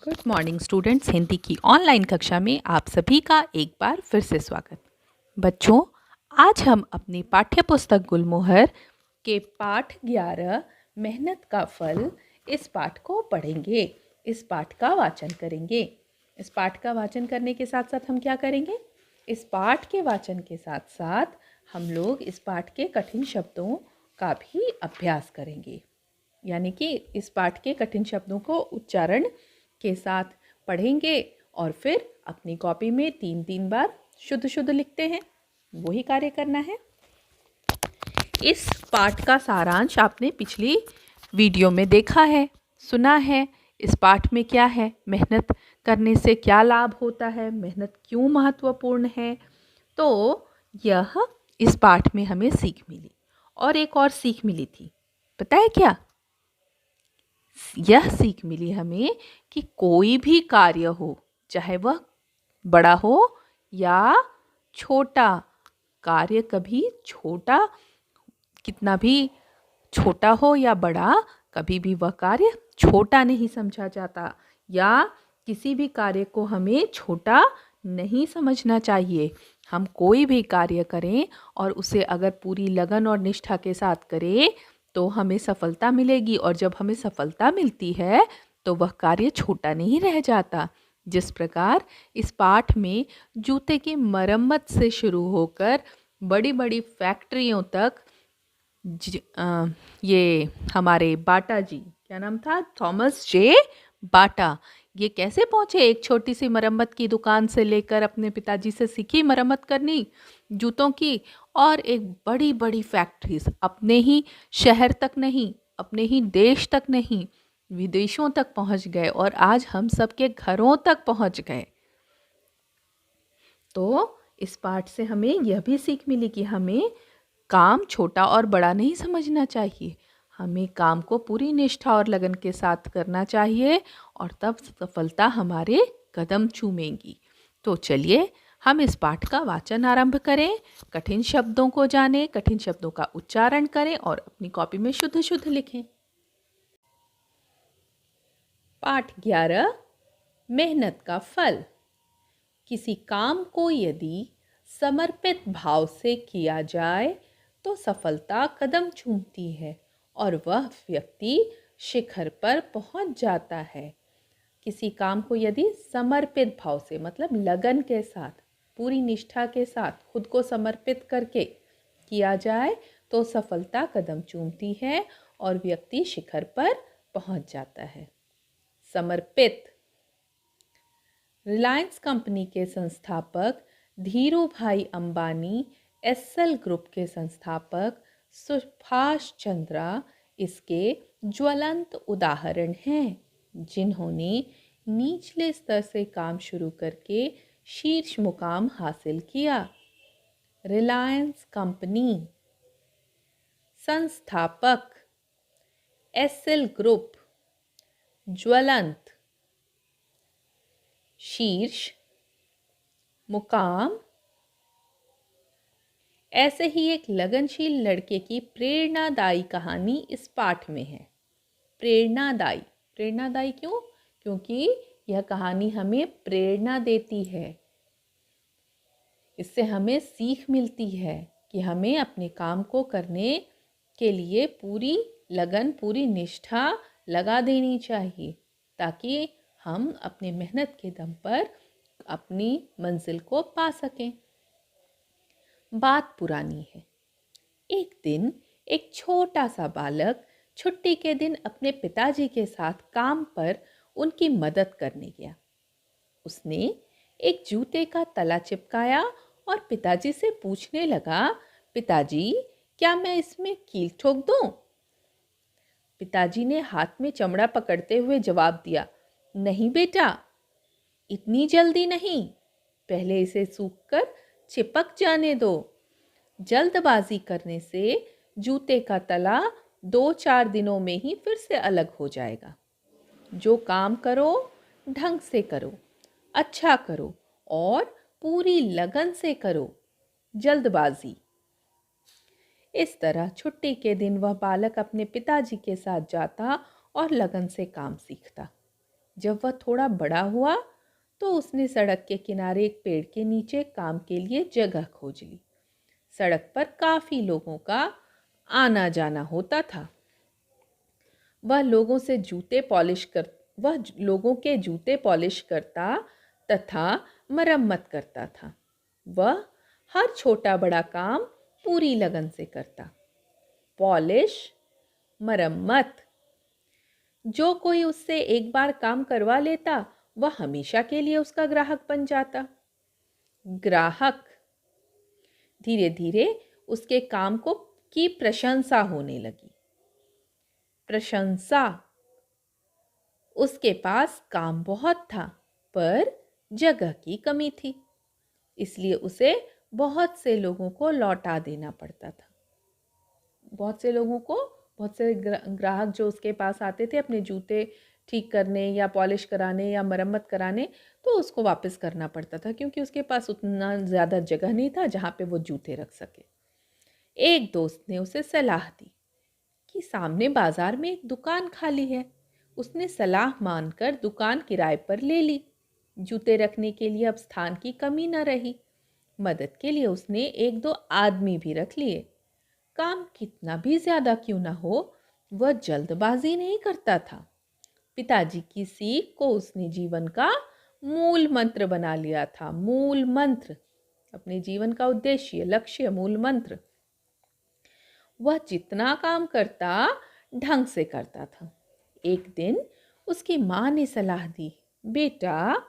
Good morning students. Hindi की online कक्षा में आप सभी का एक बार फिर से स्वागत। बच्चों, आज हम अपनी पाठ्य पुस्तक गुलमोहर के पाठ 11 मेहनत का फल इस पाठ को पढ़ेंगे। इस पाठ का वाचन करेंगे। इस पाठ का वाचन करने के साथ साथ हम क्या करेंगे? इस पाठ के वाचन के साथ साथ हम लोग इस पाठ के कठिन शब्दों का भी अभ्यास करेंगे। यानी कि इस पाठ के कठिन शब्दों को उच्चारण के साथ पढ़ेंगे और फिर अपनी कॉपी में 3-3 बार शुद्ध शुद्ध लिखते हैं। वही कार्य करना है। इस पाठ का सारांश आपने पिछली वीडियो में देखा है, सुना है। इस पाठ में क्या है, मेहनत करने से क्या लाभ होता है, मेहनत क्यों महत्वपूर्ण है। तो यह इस पाठ में हमें सीख मिली। और एक और सीख मिली थी, पता है क्या? यह सीख मिली हमें कि कोई भी कार्य हो, चाहे वह बड़ा हो या छोटा, कार्य कभी छोटा, कितना भी छोटा हो या बड़ा, कभी भी वह कार्य छोटा नहीं समझा जाता। या किसी भी कार्य को हमें छोटा नहीं समझना चाहिए। हम कोई भी कार्य करें और उसे अगर पूरी लगन और निष्ठा के साथ करें तो हमें सफलता मिलेगी। और जब हमें सफलता मिलती है तो वह कार्य छोटा नहीं रह जाता। जिस प्रकार इस पाठ में जूते की मरम्मत से शुरू होकर बड़ी बड़ी फैक्ट्रियों तक ये हमारे बाटा जी, क्या नाम था, थॉमस जे बाटा, ये कैसे पहुंचे? एक छोटी सी मरम्मत की दुकान से लेकर अपने पिताजी से सीखी मरम्मत करनी जूतों की, और एक बड़ी बड़ी फैक्ट्रीज, अपने ही शहर तक नहीं, अपने ही देश तक नहीं, विदेशों तक पहुंच गए और आज हम सबके घरों तक पहुंच गए। तो इस पाठ से हमें यह भी सीख मिली कि हमें काम छोटा और बड़ा नहीं समझना चाहिए। हमें काम को पूरी निष्ठा और लगन के साथ करना चाहिए और तब सफलता हमारे कदम चूमेगी। तो चलिए हम इस पाठ का वाचन आरंभ करें, कठिन शब्दों को जानें, कठिन शब्दों का उच्चारण करें और अपनी कॉपी में शुद्ध शुद्ध लिखें। पाठ 11 मेहनत का फल। किसी काम को यदि समर्पित भाव से किया जाए तो सफलता कदम चूमती है और वह व्यक्ति शिखर पर पहुंच जाता है। किसी काम को यदि समर्पित भाव से, मतलब लगन के साथ, पूरी निष्ठा के साथ खुद को समर्पित करके किया जाए तो सफलता कदम चूमती है और व्यक्ति शिखर पर पहुंच जाता है। समर्पित। रिलायंस कंपनी के संस्थापक धीरू भाई अंबानी, एसएल ग्रुप के संस्थापक सुभाष चंद्रा इसके ज्वलंत उदाहरण हैं, जिन्होंने निचले स्तर से काम शुरू करके शीर्ष मुकाम हासिल किया। रिलायंस कंपनी। संस्थापक एसएल ग्रुप। ज्वलंत शीर्ष, मुकाम। ऐसे ही एक लगनशील लड़के की प्रेरणादायी कहानी इस पाठ में है। प्रेरणादायी, प्रेरणादायी क्यों? क्योंकि यह कहानी हमें प्रेरणा देती है। इससे हमें सीख मिलती है कि हमें अपने काम को करने के लिए पूरी लगन, पूरी निष्ठा लगा देनी चाहिए, ताकि हम अपने मेहनत के दम पर अपनी मंजिल को पा सकें। बात पुरानी है। एक दिन एक छोटा सा बालक छुट्टी के दिन अपने पिताजी के साथ काम पर उनकी मदद करने गया। उसने एक जूते का तला चिपकाया और पिताजी से पूछने लगा, पिताजी, क्या मैं इसमें कील ठोक दूं? पिताजी ने हाथ में चमड़ा पकड़ते हुए जवाब दिया, नहीं बेटा, इतनी जल्दी नहीं, पहले इसे सूखकर चिपक जाने दो। जल्दबाजी करने से जूते का तला 2-4 दिनों में ही फिर से अलग हो जाएगा। जो काम करो ढंग से करो, अच्छा करो और पूरी लगन से करो, जल्दबाजी। इस तरह छुट्टी के दिन वह बालक अपने पिताजी के साथ जाता और लगन से काम सीखता। जब वह थोड़ा बड़ा हुआ तो उसने सड़क के किनारे एक पेड़ के नीचे काम के लिए जगह खोज ली। सड़क पर काफी लोगों का आना जाना होता था। वह लोगों के जूते पॉलिश करता तथा मरम्मत करता था। वह हर छोटा बड़ा काम पूरी लगन से करता। पॉलिश, मरम्मत। जो कोई उससे एक बार काम करवा लेता वह हमेशा के लिए उसका ग्राहक बन जाता। ग्राहक। धीरे धीरे उसके काम की प्रशंसा होने लगी। प्रशंसा। उसके पास काम बहुत था पर जगह की कमी थी, इसलिए उसे बहुत से लोगों को लौटा देना पड़ता था। बहुत से ग्राहक जो उसके पास आते थे अपने जूते ठीक करने या पॉलिश कराने या मरम्मत कराने, तो उसको वापस करना पड़ता था क्योंकि उसके पास उतना ज़्यादा जगह नहीं था जहाँ पे वो जूते रख सके। एक दोस्त ने उसे सलाह दी कि सामने बाजार में एक दुकान खाली है। उसने सलाह मानकर दुकान किराए पर ले ली। जूते रखने के लिए अब स्थान की कमी न रही। मदद के लिए उसने एक दो आदमी भी रख लिए। काम कितना भी ज्यादा क्यों ना हो, वह जल्दबाजी नहीं करता था। पिताजी की सीख को उसने जीवन का मूल मंत्र बना लिया था। मूल मंत्र, अपने जीवन का उद्देश्य, लक्ष्य, मूल मंत्र। वह जितना काम करता ढंग से करता था। एक दिन उसकी माँ ने सलाह दी, बेटा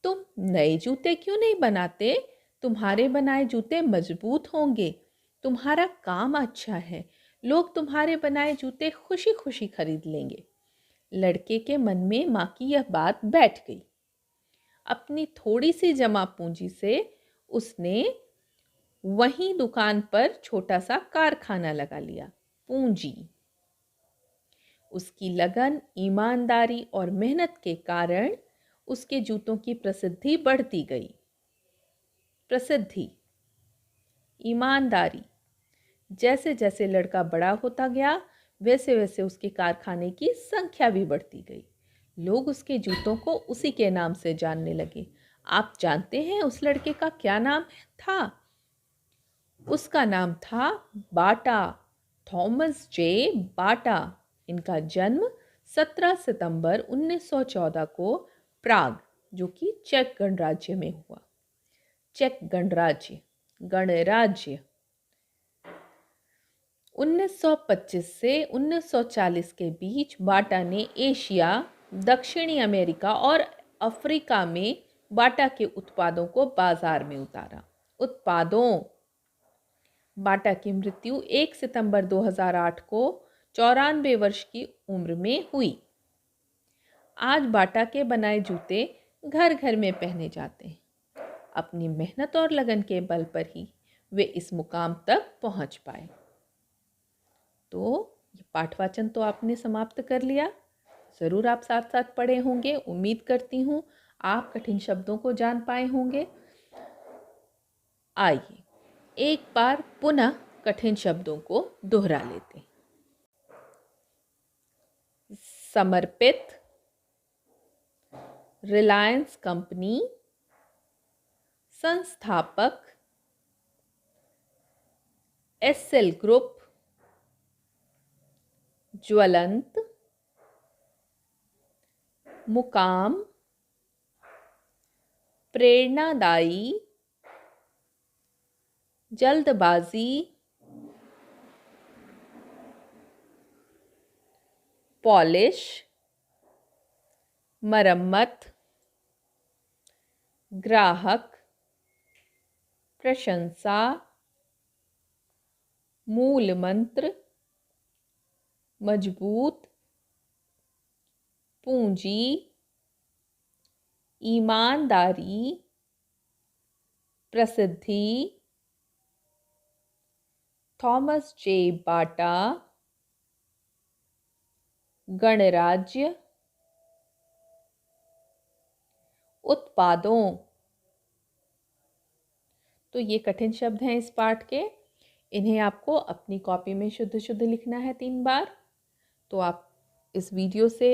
तुम नए जूते क्यों नहीं बनाते? तुम्हारे बनाए जूते मजबूत होंगे। तुम्हारा काम अच्छा है, लोग तुम्हारे बनाए जूते खुशी खुशी खरीद लेंगे। लड़के के मन में माँ की यह बात बैठ गई। अपनी थोड़ी सी जमा पूंजी से उसने वहीं दुकान पर छोटा सा कारखाना लगा लिया। पूंजी। उसकी लगन, ईमानदारी और मेहनत के कारण उसके जूतों की प्रसिद्धि बढ़ती गई। प्रसिद्धि, ईमानदारी। जैसे जैसे लड़का बड़ा होता गया वैसे वैसे उसके कारखाने की संख्या भी बढ़ती गई। लोग उसके जूतों को उसी के नाम से जानने लगे। आप जानते हैं उस लड़के का क्या नाम था? उसका नाम था बाटा, थॉमस जे बाटा। इनका जन्म 17 सितंबर 1914 को प्राग, जो कि चेक गणराज्य में हुआ। चेक गणराज्य, गणराज्य। 1925 से 1940 के बीच बाटा ने एशिया, दक्षिणी अमेरिका और अफ्रीका में बाटा के उत्पादों को बाजार में उतारा। उत्पादों। बाटा की मृत्यु 1 सितंबर 2008 को 94 वर्ष की उम्र में हुई। आज बाटा के बनाए जूते घर घर में पहने जाते हैं। अपनी मेहनत और लगन के बल पर ही वे इस मुकाम तक पहुंच पाए। तो ये पाठवाचन तो आपने समाप्त कर लिया। ज़रूर आप साथ साथ पढ़े होंगे। उम्मीद करती हूँ आप कठिन शब्दों को जान पाए होंगे। आइए एक बार पुनः कठिन शब्दों को दोहरा लेते हैं। समर्पित, रिलायंस कंपनी, संस्थापक, एसएल ग्रुप, ज्वलंत, मुकाम, प्रेरणादायी, जल्दबाजी, पॉलिश, मरम्मत, ग्राहक, प्रशंसा, मूल मंत्र, मजबूत, पूंजी, ईमानदारी, प्रसिद्धि, थॉमस जे बाटा, गणराज्य, उत्पादों। तो ये कठिन शब्द हैं इस पाठ के। इन्हें आपको अपनी कॉपी में शुद्ध शुद्ध लिखना है 3 बार। तो आप इस वीडियो से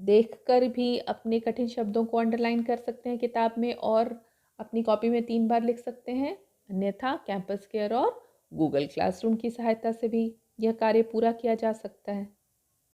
देखकर भी अपने कठिन शब्दों को अंडरलाइन कर सकते हैं किताब में और अपनी कॉपी में 3 बार लिख सकते हैं। अन्यथा कैंपस केयर और गूगल क्लासरूम की सहायता से भी यह कार्य पूरा किया जा सकता है।